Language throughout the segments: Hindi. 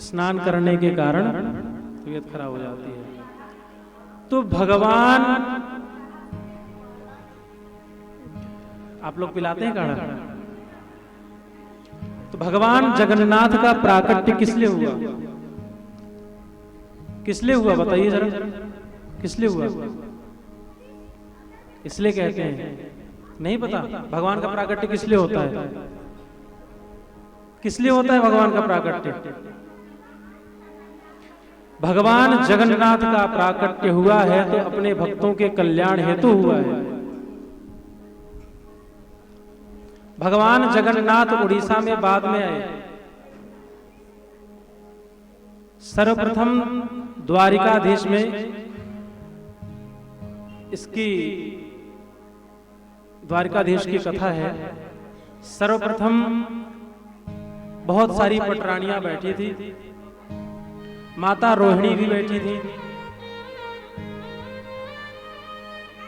स्नान करने के कारण तबीयत खराब हो जाती है। तो भगवान, आप लोग पिलाते हैं काढ़ा? तो भगवान जगन्नाथ का प्राकट्य किस लिए हुआ? किस लिए हुआ बताइए जरा, किस लिए हुआ? इसलिए कहते हैं, नहीं पता भगवान का प्राकट्य किस लिए होता है? किस लिए होता है भगवान का प्राकट्य? भगवान जगन्नाथ का प्राकट्य हुआ है तो अपने भक्तों के कल्याण हेतु हुआ है। भगवान जगन्नाथ उड़ीसा में बाद में आए। सर्वप्रथम द्वारिकाधीश में इसकी द्वारिकाधीश की कथा है। सर्वप्रथम बहुत सारी पटरानियां बैठी थी, माता रोहिणी भी बैठी थी,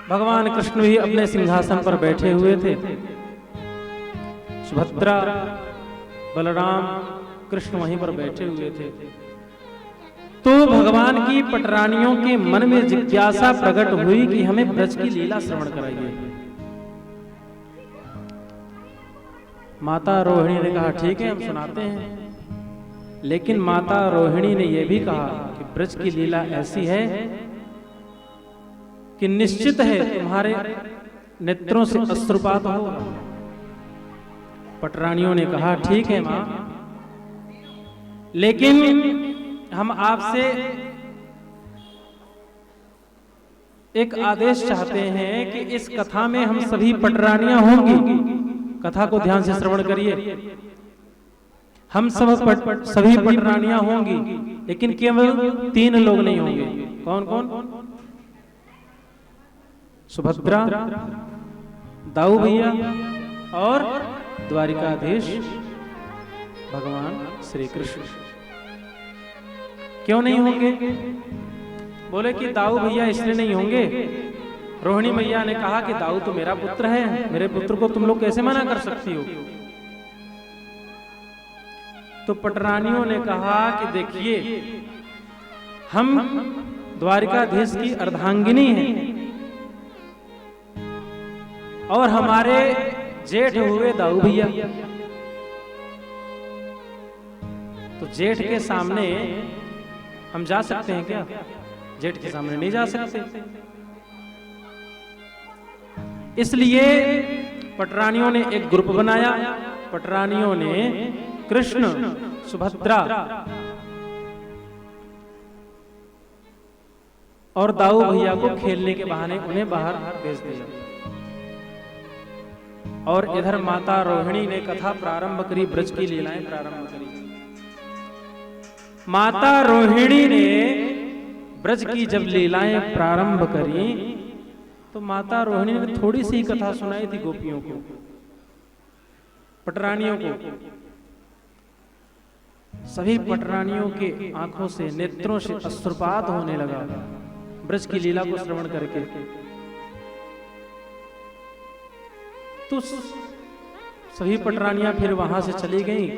भगवान कृष्ण भी अपने सिंहासन पर बैठे हुए थे, सुभद्रा, बलराम, कृष्ण वहीं पर बैठे हुए थे। तो भगवान की पटरानियों के मन में जिज्ञासा प्रकट हुई कि हमें ब्रज की लीला श्रवण कराइए। माता रोहिणी ने कहा ठीक है, हम सुनाते हैं। लेकिन माता रोहिणी ने यह भी कहा कि ब्रज की लीला ऐसी है कि निश्चित है तुम्हारे नेत्रों से अश्रुपात होगा। पटरानियों ने कहा ठीक है मां, लेकिन हम आपसे एक आदेश चाहते हैं कि इस कथा में हम सभी पटरानियां होंगी। कथा को ध्यान से श्रवण करिए। हम सभी पटरानियां होंगी, लेकिन केवल 3 लोग नहीं होंगे। कौन कौन? सुभद्रा, दाऊ भैया और द्वारिकाधीश भगवान श्री कृष्ण। क्यों नहीं होंगे? बोले कि दाऊ भैया इसलिए नहीं होंगे, रोहिणी मैया ने कहा कि दाऊ तो मेरा पुत्र है, मेरे पुत्र को तुम लोग कैसे मना कर सकती हो? तो पटरानियों ने कहा कि देखिए, हम द्वारिकाधीश की अर्धांगिनी हैं और हमारे जेठ हुए दाऊ भैया। तो जेठ के सामने हम जा सकते हैं क्या? जेठ के सामने नहीं जा सकते। इसलिए पटरानियों ने एक ग्रुप बनाया। पटरानियों ने कृष्ण, सुभद्रा और दाऊ भैया को खेलने के बहाने उन्हें बाहर भेज दिया। और इधर माता रोहिणी ने कथा प्रारंभ करी, ब्रज की लीलाएं प्रारंभ करी। माता रोहिणी ने ब्रज की जब लीलाएं प्रारंभ करी तो माता रोहिणी ने थोड़ी सी कथा सुनाई थी गोपियों को, पटरानियों को। सभी पटरानियों के आंखों से, नेत्रों से अश्रुपात होने लगा ब्रज की लीला को श्रवण करके। तो सभी पटरानियां फिर वहां से चली गईं।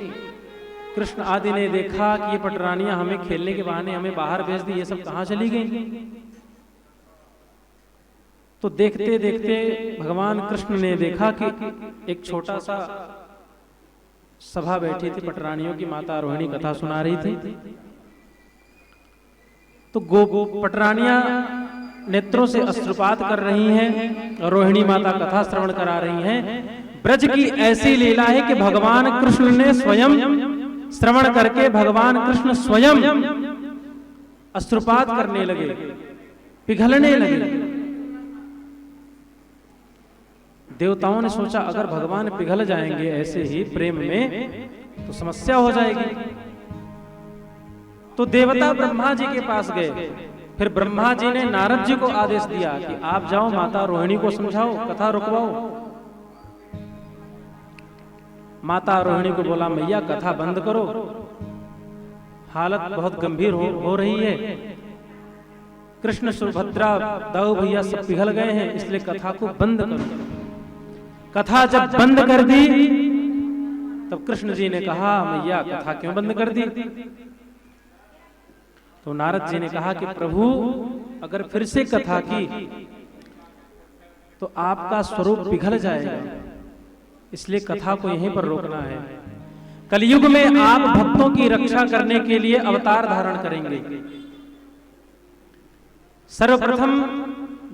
कृष्ण आदि ने देखा कि ये पटरानियां हमें खेलने के बहाने हमें बाहर भेज दी, ये सब कहां चली गईं? तो देखते देखते भगवान कृष्ण ने देखा कि एक छोटा सा सभा बैठी थी पटरानियों की, माता रोहिणी कथा सुना रही थी। तो पटरानियां नेत्रों से अश्रुपात कर रही हैं और रोहिणी माता कथा श्रवण करा रही हैं। ब्रज की ऐसी लीला है कि भगवान कृष्ण ने स्वयं श्रवण करके भगवान कृष्ण स्वयं अश्रुपात करने लगे, पिघलने लगे। देवताओं ने सोचा अगर भगवान पिघल जाएंगे ऐसे ही प्रेम में तो समस्या हो जाएगी। तो देवता ब्रह्मा जी के पास गए। फिर ब्रह्मा जी ने नारद जी को आदेश दिया कि आप जाओ, माता रोहिणी को समझाओ, कथा रुकवाओ। माता रोहिणी को बोला मैया कथा बंद करो, हालत बहुत गंभीर हो रही है। कृष्ण, सुभद्रा, दाऊ भैया सब पिघल गए हैं, इसलिए कथा को बंद करो। कथा जब बंद कर दी तब कृष्ण जी ने कहा मैया कथा क्यों बंद कर दी? तो नारद जी ने कहा कि प्रभु अगर फिर से कथा की तो आपका स्वरूप पिघल जाएगा, इसलिए कथा को यहीं पर रोकना है। कलयुग में आप भक्तों की रक्षा करने के लिए अवतार धारण करेंगे। सर्वप्रथम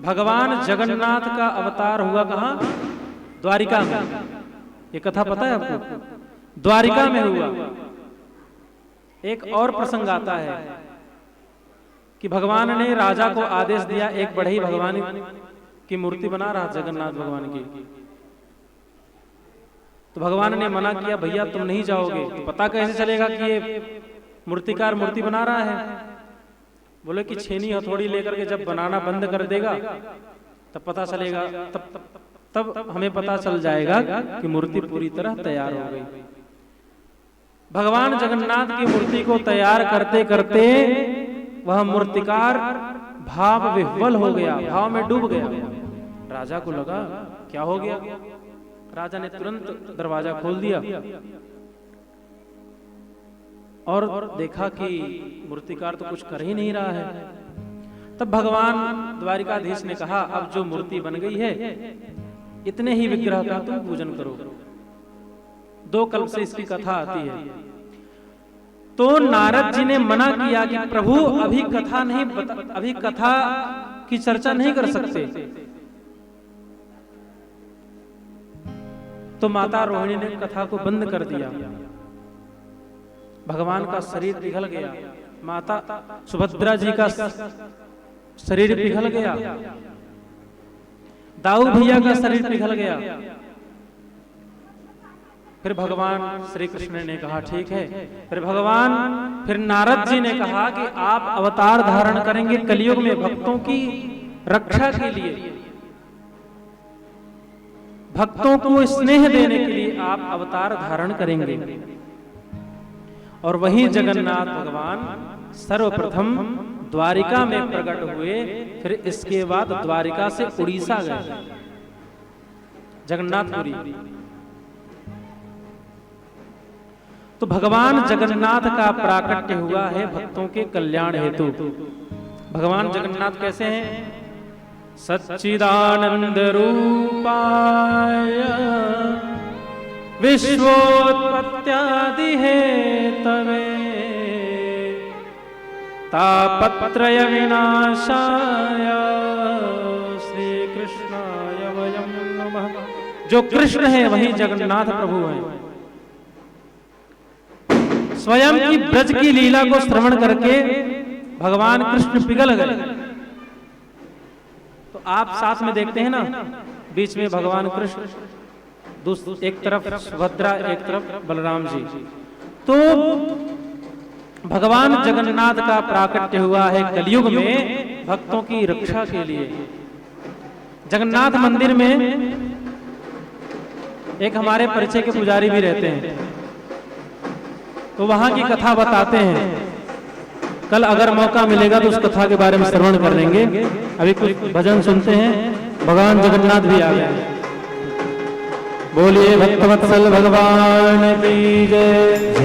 भगवान जगन्नाथ का अवतार हुआ कहां? द्वारिका में। ये कथा पता है आपको? द्वारिका में हुआ। एक और प्रसंग आता है कि भगवान ने राजा को आदेश दिया, एक बढ़ई भगवान की मूर्ति बना रहा जगन्नाथ भगवान की, तो भगवान ने मना किया, भैया तुम नहीं जाओगे, तो पता कैसे चलेगा कि ये मूर्तिकार मूर्ति बना रहा है? बोले कि छेनी हथौड़ी लेकर के जब बनाना बंद कर देगा तब पता चलेगा, तब हमें पता चल जाएगा कि मूर्ति पूरी तरह तैयार हो गई। भगवान जगन्नाथ की मूर्ति को तैयार करते करते वह मूर्तिकार भाव विह्वल हो गया, भाव में डूब गया। राजा को लगा क्या हो गया। राजा ने तुरंत दरवाजा खोल दिया और देखा कि मूर्तिकार तो कुछ कर ही नहीं रहा है। तब भगवान द्वारिकाधीश ने कहा, अब जो मूर्ति बन गई है इतने ही विग्रह का तुम पूजन करो। 2 कल्प से इसकी कथा आती है। तो नारद जी ने मना किया कि प्रभु अभी कथा की चर्चा नहीं कर सकते। तो माता रोहिणी ने कथा को बंद कर दिया। भगवान का शरीर पिघल गया, माता सुभद्रा जी का शरीर पिघल गया, दाऊ भैया का शरीर पिघल गया। फिर भगवान श्री कृष्ण ने कहा ठीक है। फिर नारद जी ने कहा कि आप अवतार धारण करेंगे कलयुग में भक्तों की रक्षा के लिए, भक्तों को स्नेह देने के लिए आप अवतार धारण करेंगे। और वही जगन्नाथ भगवान सर्वप्रथम द्वारिका में प्रकट हुए। फिर इसके बाद द्वारिका से उड़ीसा गए, जगन्नाथपुरी। तो भगवान जगन्नाथ का प्राकट्य हुआ है भक्तों के कल्याण हेतु। भगवान जगन्नाथ कैसे हैं? सच्चिदानंद रूपाय विश्वोत्पत्त्यादि हेतवे तापत्रय विनाशाय श्री कृष्णाय वयं नमः। जो कृष्ण है वही जगन्नाथ प्रभु हैं। स्वयं की ब्रज की लीला को श्रवण करके भगवान कृष्ण पिघल गए। तो आप साथ में देखते हैं ना, बीच में भगवान कृष्ण, एक तरफ सुभद्रा, एक तरफ बलराम जी। तो भगवान जगन्नाथ का प्राकट्य हुआ है कलयुग में भक्तों की रक्षा के लिए। जगन्नाथ मंदिर में एक हमारे परिचय के पुजारी भी रहते हैं, तो वहां की कथा बताते हैं। कल अगर मौका मिलेगा तो उस कथा के बारे में श्रवण कर लेंगे। अभी कुछ भजन सुनते हैं। भगवान जगन्नाथ भी आ गए। बोलिए भक्तवत्सल भगवान की जय।